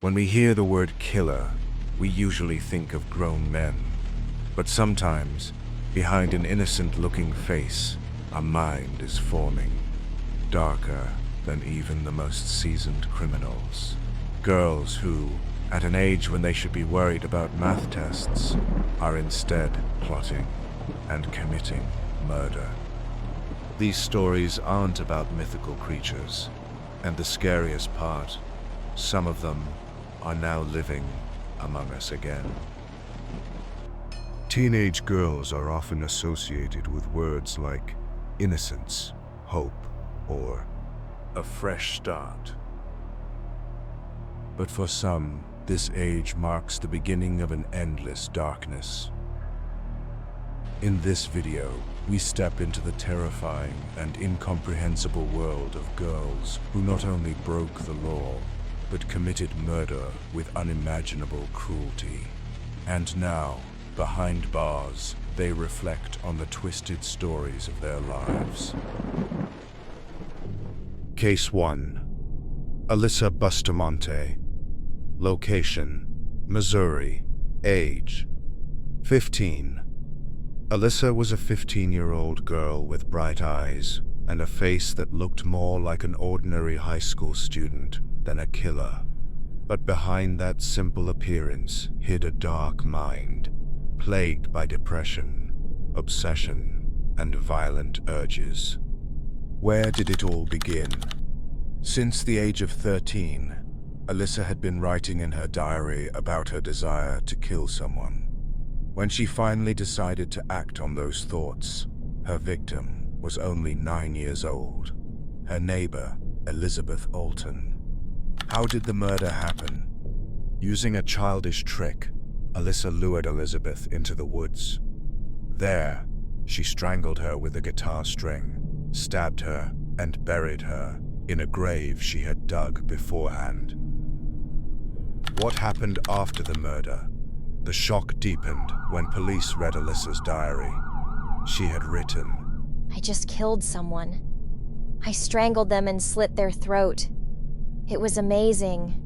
When we hear the word killer, we usually think of grown men. But sometimes, behind an innocent-looking face, a mind is forming, darker than even the most seasoned criminals. Girls who, at an age when they should be worried about math tests, are instead plotting and committing murder. These stories aren't about mythical creatures, and the scariest part, some of them are now living among us again. Teenage girls are often associated with words like innocence, hope, or a fresh start. But for some, this age marks the beginning of an endless darkness. In this video, we step into the terrifying and incomprehensible world of girls who not only broke the law, but committed murder with unimaginable cruelty. And now, behind bars, they reflect on the twisted stories of their lives. Case 1. Alyssa Bustamante. Location: Missouri. Age: 15. Alyssa was a 15-year-old girl with bright eyes and a face that looked more like an ordinary high school student than a killer. But behind that simple appearance hid a dark mind, plagued by depression, obsession, and violent urges. Where did it all begin? Since the age of 13, Alyssa had been writing in her diary about her desire to kill someone. When she finally decided to act on those thoughts, her victim was only 9 years old, her neighbor, Elizabeth Alton. How did the murder happen? Using a childish trick, Alyssa lured Elizabeth into the woods. There, she strangled her with a guitar string, stabbed her, and buried her in a grave she had dug beforehand. What happened after the murder? The shock deepened when police read Alyssa's diary. She had written, "I just killed someone. I strangled them and slit their throat. It was amazing.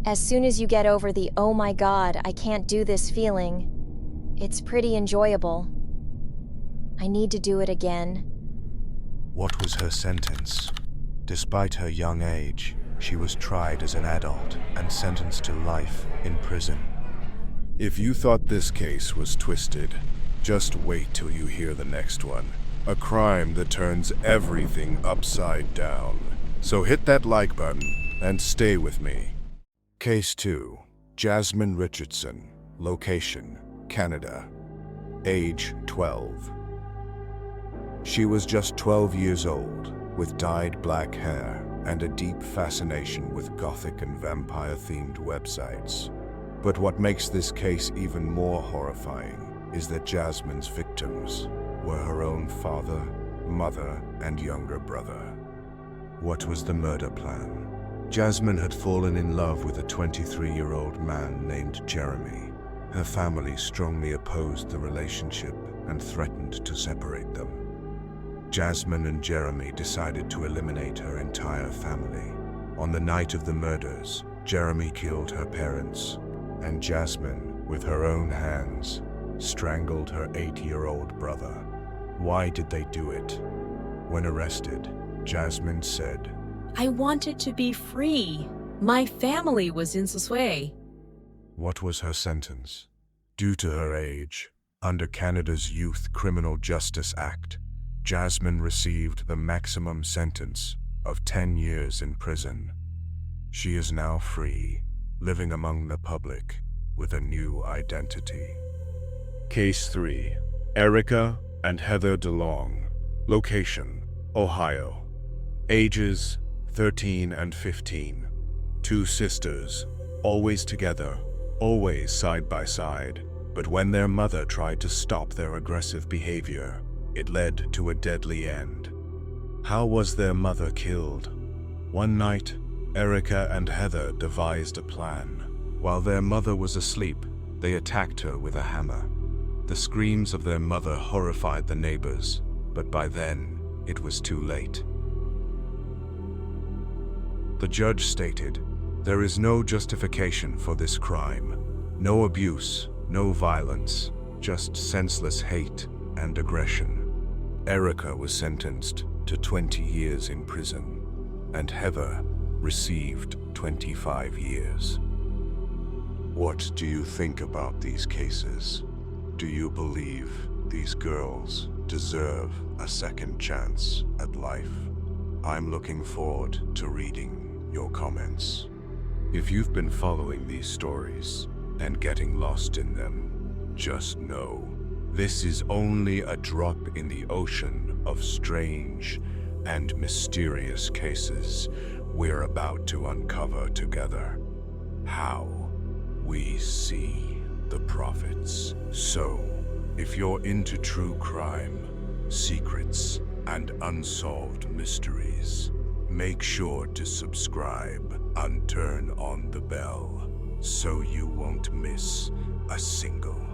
As soon as you get over the 'oh my God, I can't do this' feeling, it's pretty enjoyable. I need to do it again." What was her sentence? Despite her young age, she was tried as an adult and sentenced to life in prison. If you thought this case was twisted, just wait till you hear the next one. A crime that turns everything upside down. So hit that like button and stay with me. Case 2. Jasmine Richardson. Location: Canada. Age: 12. She was just 12 years old, with dyed black hair and a deep fascination with gothic and vampire-themed websites. But what makes this case even more horrifying is that Jasmine's victims were her own father, mother, and younger brother. What was the murder plan? Jasmine had fallen in love with a 23-year-old man named Jeremy. Her family strongly opposed the relationship and threatened to separate them. Jasmine and Jeremy decided to eliminate her entire family. On the night of the murders, Jeremy killed her parents, and Jasmine, with her own hands, strangled her 8-year-old brother. Why did they do it? When arrested, Jasmine said, "I wanted to be free. My family was in this way." What was her sentence? Due to her age, under Canada's Youth Criminal Justice Act, Jasmine received the maximum sentence of 10 years in prison. She is now free, living among the public with a new identity. Case 3. Erica and Heather DeLong. Location: Ohio. Ages: 13 and 15. Two sisters, always together, always side by side. But when their mother tried to stop their aggressive behavior, it led to a deadly end. How was their mother killed? One night, Erica and Heather devised a plan. While their mother was asleep, they attacked her with a hammer. The screams of their mother horrified the neighbors, but by then, it was too late. The judge stated, There is no justification for this crime. No abuse, no violence, just senseless hate and aggression. Erica was sentenced to 20 years in prison, and Heather received 25 years. What do you think about these cases? Do you believe these girls deserve a second chance at life? I'm looking forward to reading your comments. If you've been following these stories and getting lost in them, just know this is only a drop in the ocean of strange and mysterious cases we're about to uncover together. How we see the prophets. So, if you're into true crime, secrets, and unsolved mysteries, make sure to subscribe and turn on the bell so you won't miss a single